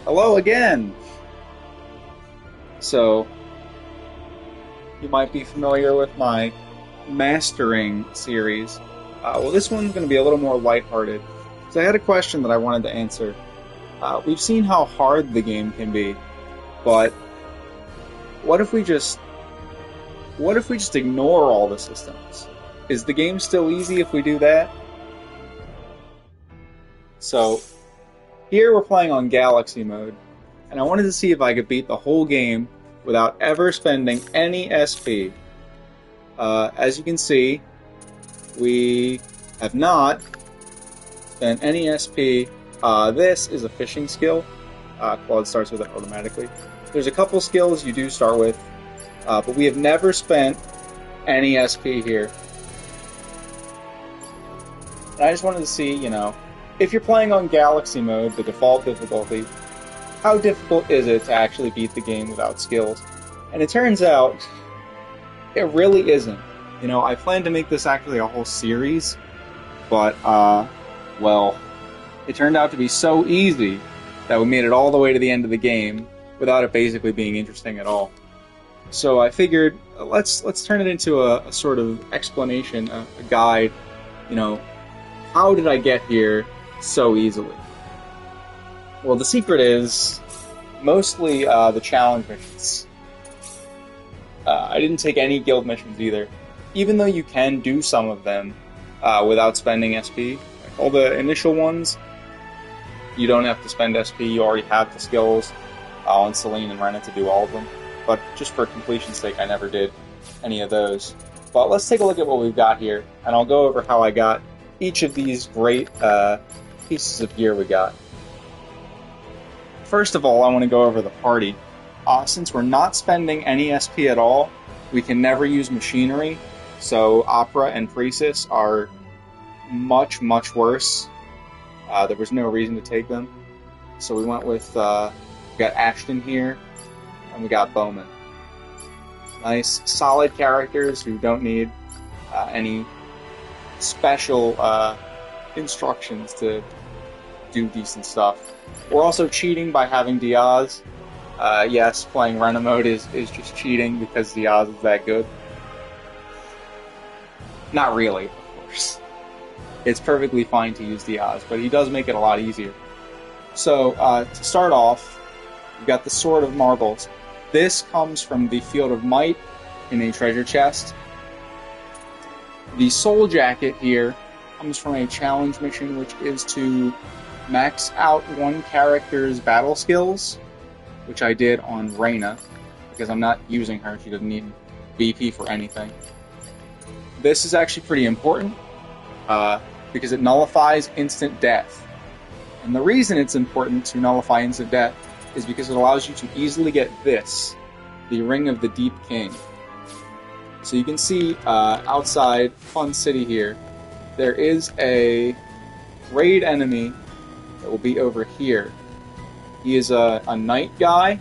Hello again! So, you might be familiar with my Mastering series. Well, this one's going to be a little more lighthearted. So I had a question that I wanted to answer. We've seen how hard the game can be, but what if we just ignore all the systems? Is the game still easy if we do that? So, here we're playing on Galaxy mode, and I wanted to see if I could beat the whole game without ever spending any SP. As you can see, we have not spent any SP. This is a fishing skill. Claude starts with it automatically. There's a couple skills you do start with, but we have never spent any SP here. And I just wanted to see, if you're playing on Galaxy mode, the default difficulty, how difficult is it to actually beat the game without skills? And it turns out, it really isn't. I plan to make this actually a whole series, but, well, it turned out to be so easy that we made it all the way to the end of the game without it basically being interesting at all. So I figured, let's turn it into a sort of explanation, a guide, how did I get here so easily? Well, the secret is mostly the challenge missions. I didn't take any guild missions either, even though you can do some of them without spending SP. All the initial ones, you don't have to spend SP, you already have the skills on Celine and Renna to do all of them. But just for completion's sake, I never did any of those. But let's take a look at what we've got here, and I'll go over how I got each of these great pieces of gear we got. First of all, I want to go over the party. Since we're not spending any SP at all, we can never use machinery, so Opera and Priestess are much, much worse. There was no reason to take them. So we went with, we got Ashton here, and we got Bowman. Nice, solid characters who don't need any special instructions to do decent stuff. We're also cheating by having Diaz. Yes, playing Renna mode is just cheating because Diaz is that good. Not really, of course. It's perfectly fine to use Diaz, but he does make it a lot easier. So, to start off, we've got the Sword of Marbles. This comes from the Field of Might in a treasure chest. The Soul Jacket here comes from a challenge mission, which is to max out one character's battle skills, which I did on Reyna, because I'm not using her, she doesn't need BP for anything. This is actually pretty important, because it nullifies instant death. And the reason it's important to nullify instant death is because it allows you to easily get this, the Ring of the Deep King. So you can see outside Fun City here, there is a raid enemy that will be over here. He is a knight guy,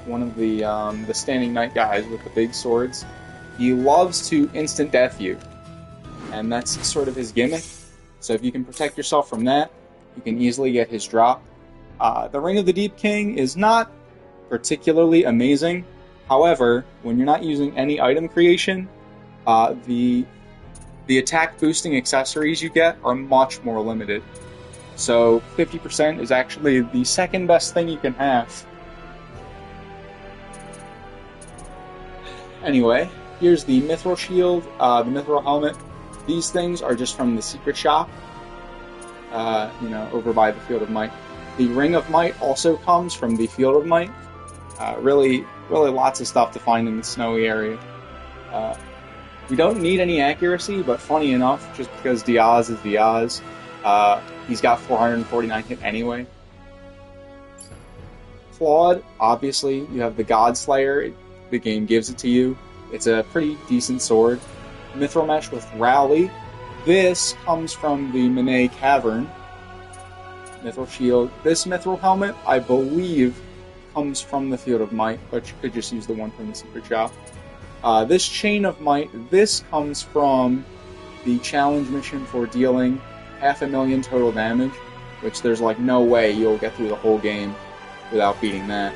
one of the standing knight guys with the big swords. He loves to instant death you, and that's sort of his gimmick. So if you can protect yourself from that, you can easily get his drop. The Ring of the Deep King is not particularly amazing. However, when you're not using any item creation, the attack boosting accessories you get are much more limited. So 50% is actually the second best thing you can have. Anyway, here's the Mithril Shield, the Mithril Helmet. These things are just from the secret shop, over by the Field of Might. The Ring of Might also comes from the Field of Might. Really lots of stuff to find in the snowy area. We don't need any accuracy, but funny enough, just because Diaz is Diaz, he's got 449 hit anyway. Claude, obviously, you have the God Slayer. The game gives it to you. It's a pretty decent sword. Mithril Mesh with Rally. This comes from the Manet Cavern. Mithril Shield. This Mithril Helmet, I believe, comes from the Field of Might, but you could just use the one from the secret shop. This Chain of Might, this comes from the challenge mission for dealing 500,000 total damage. which there's like no way you'll get through the whole game without beating that.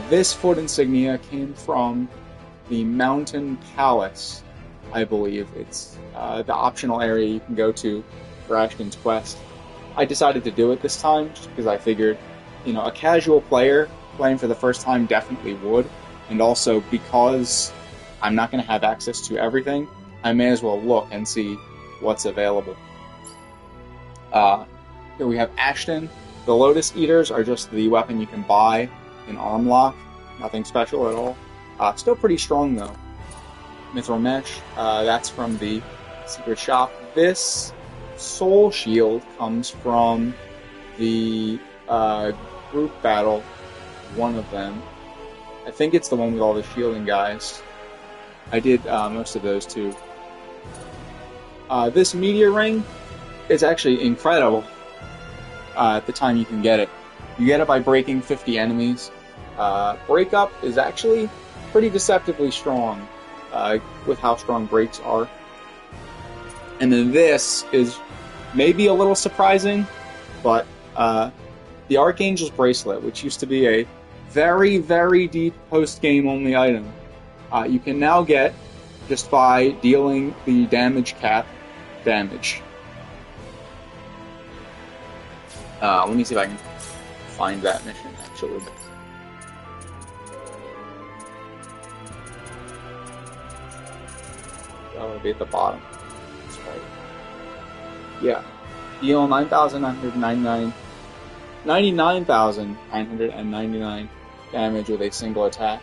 This foot insignia came from the Mountain Palace, I believe. It's the optional area you can go to for Ashton's quest. I decided to do it this time just because I figured, you know, a casual player playing for the first time definitely would, and also because I'm not going to have access to everything, I may as well look and see what's available. Here we have Ashton. The Lotus Eaters are just the weapon you can buy in Arm Lock. Nothing special at all. Still pretty strong though. Mithril Mesh, that's from the secret shop. This Soul Shield comes from the group battle, one of them. I think it's the one with all the shielding guys. I did most of those too. This meteor ring is actually incredible at the time you can get it. You get it by breaking 50 enemies. Breakup is actually pretty deceptively strong with how strong breaks are. And then this is maybe a little surprising, but the Archangel's Bracelet, which used to be a very, very deep post-game only item, you can now get just by dealing the damage cap damage. Let me see if I can find that mission, actually. That'll be at the bottom. That's right. Yeah. Deal 99,999 damage with a single attack.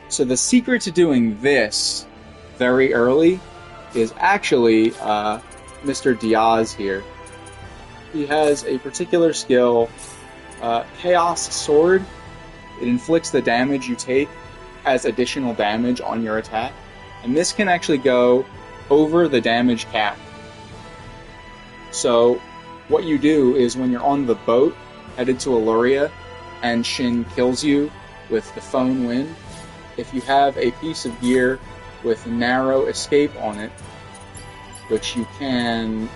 So the secret to doing this very early is actually Mr. Diaz here. He has a particular skill, Chaos Sword. It inflicts the damage you take as additional damage on your attack. And this can actually go over the damage cap. So what you do is when you're on the boat headed to Aluria and Shin kills you with the phone wind, if you have a piece of gear with narrow escape on it, which you can you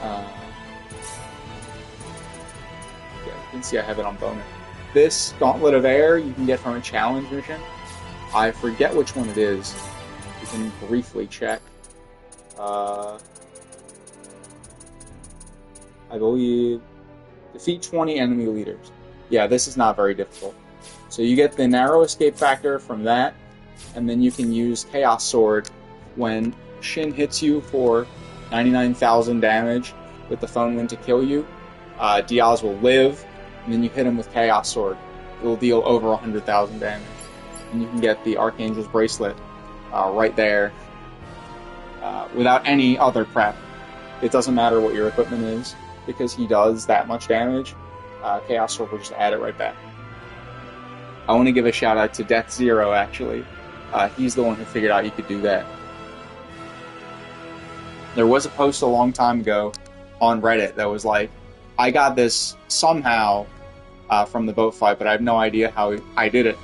can see I have it on bonus. This Gauntlet of Air you can get from a challenge mission. I forget which one it is. You can briefly check. I believe defeat 20 enemy leaders. Yeah, this is not very difficult. So you get the narrow escape factor from that, and then you can use Chaos Sword when Shin hits you for 99,000 damage with the phone wind to kill you. Diaz will live, and then you hit him with Chaos Sword. It will deal over 100,000 damage. And you can get the Archangel's Bracelet right there without any other prep. It doesn't matter what your equipment is, because he does that much damage. Chaos Sword will just add it right back. I want to give a shout out to Death Zero, actually. He's the one who figured out you could do that. There was a post a long time ago on Reddit that was like, I got this somehow from the boat fight, but I have no idea how I did it.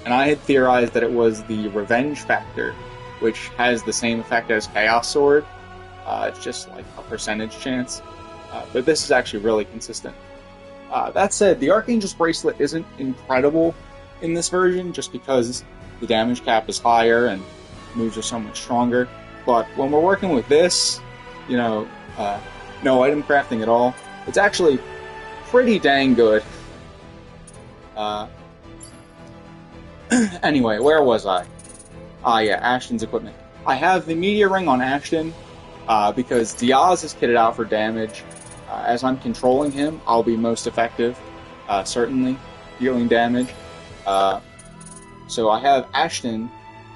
And I had theorized that it was the revenge factor, which has the same effect as Chaos Sword. It's just like a percentage chance. But this is actually really consistent. That said, the Archangel's Bracelet isn't incredible in this version, just because the damage cap is higher and moves are so much stronger. But when we're working with this, you know, no item crafting at all, it's actually pretty dang good. Anyway, where was I? Yeah, Ashton's equipment. I have the Meteor Ring on Ashton, because Diaz is kitted out for damage. As I'm controlling him, I'll be most effective, certainly, dealing damage. So I have Ashton,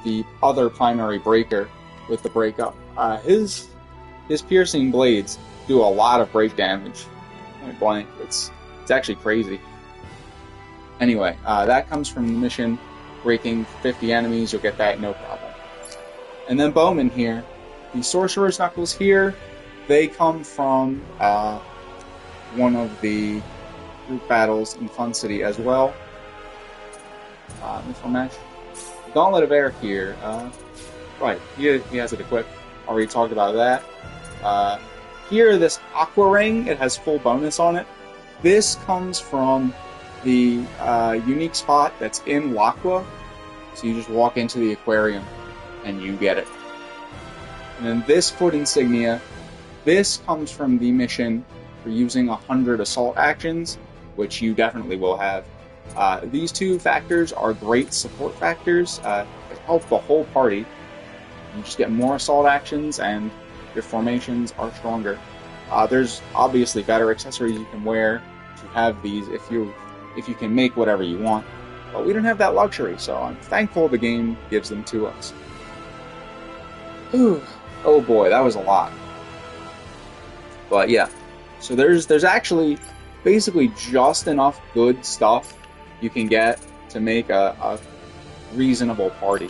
the other primary breaker, with the breakup. His piercing blades do a lot of break damage. Point blank. It's actually crazy. Anyway, that comes from the mission breaking 50 enemies. You'll get that no problem. And then Bowman here. The Sorcerer's Knuckles here, they come from one of the group battles in Fun City as well. Mithril Mesh. Gauntlet of Air here. Right, he has it equipped. Already talked about that. Here, this Aqua Ring, it has full bonus on it. This comes from the unique spot that's in L'Aqua. So you just walk into the aquarium and you get it. And then this foot insignia, this comes from the mission for using 100 assault actions, which you definitely will have. These two factors are great support factors. They help the whole party. You just get more assault actions and your formations are stronger. There's obviously better accessories you can wear to have these if you can make whatever you want. But we don't have that luxury, so I'm thankful the game gives them to us. Ooh. Oh boy, that was a lot. But yeah, so there's actually basically just enough good stuff you can get to make a reasonable party.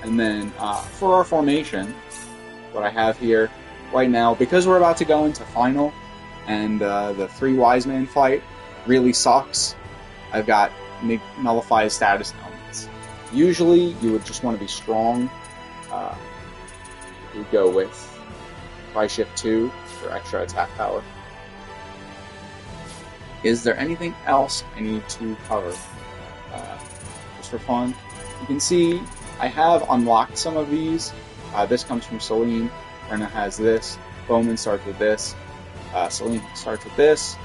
And then for our formation, what I have here right now, because we're about to go into final, and the 3 wise man fight really sucks, I've got nullified status elements. Usually, you would just want to be strong. You go with Tri-Shift 2 for extra attack power. Is there anything else I need to cover? Just for fun, you can see I have unlocked some of these. This comes from Celine. Rena has this. Bowman starts with this. Celine starts with this.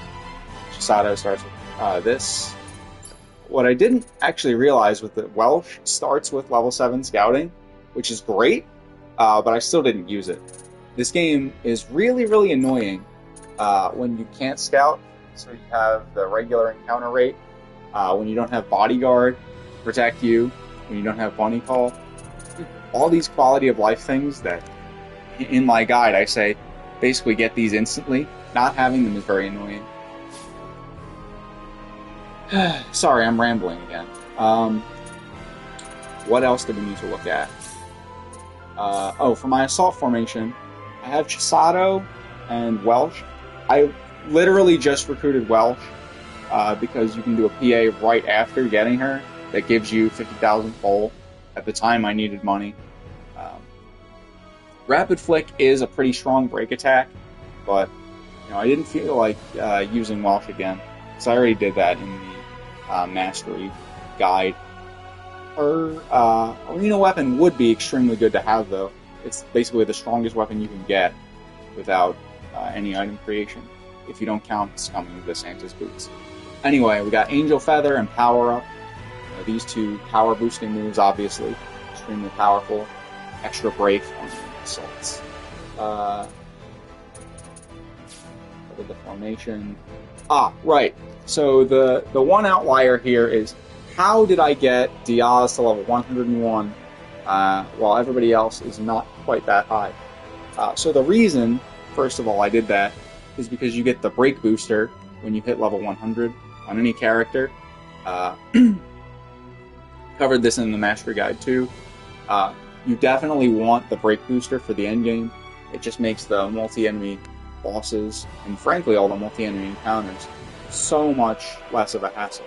Chisato starts with this. What I didn't actually realize was that Welsh starts with level 7 scouting, which is great, but I still didn't use it. This game is really, really annoying when you can't scout. So you have the regular encounter rate, when you don't have bodyguard to protect you, when you don't have bunny call. All these quality of life things that in my guide I say basically get these instantly. Not having them is very annoying. Sorry, I'm rambling again. What else do we need to look at? For my assault formation, I have Chisato and Welsh. I literally just recruited Welsh because you can do a PA right after getting her that gives you 50,000 full. At the time, I needed money. Rapid Flick is a pretty strong break attack, but I didn't feel like using Welsh again, so I already did that in the Mastery guide. Her arena weapon would be extremely good to have, though. It's basically the strongest weapon you can get without any item creation, if you don't count Scumming the Santa's Boots. Anyway, we got Angel Feather and Power Up. These two power boosting moves, obviously, extremely powerful. Extra break on assaults. What is the formation? Right. So the one outlier here is, how did I get Diaz to level 101 while everybody else is not quite that high? So the reason, first of all, I did that is because you get the break booster when you hit level 100 on any character. Covered this in the Mastery Guide too. You definitely want the break booster for the end game. It just makes the multi-enemy bosses, and frankly all the multi-enemy encounters, so much less of a hassle.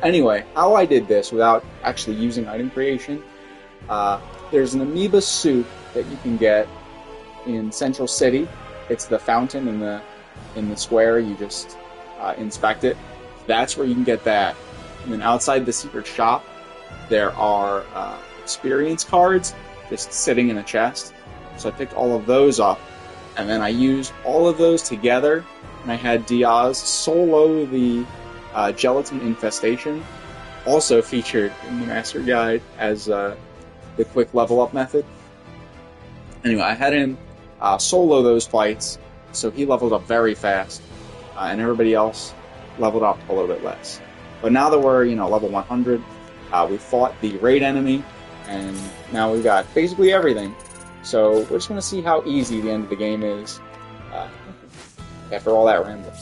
Anyway, how I did this without actually using item creation, there's an amoeba suit that you can get in Central City. It's the fountain in the square. You just inspect it. That's where you can get that. And then outside the secret shop, there are experience cards just sitting in a chest. So I picked all of those up, and then I used all of those together, and I had Diaz solo the Gelatin Infestation, also featured in the Master Guide as the quick level up method. Anyway, I had him solo those fights, so he leveled up very fast, and everybody else leveled up a little bit less. But now that we're level 100, we fought the raid enemy, and now we've got basically everything. So we're just going to see how easy the end of the game is after all that rambling.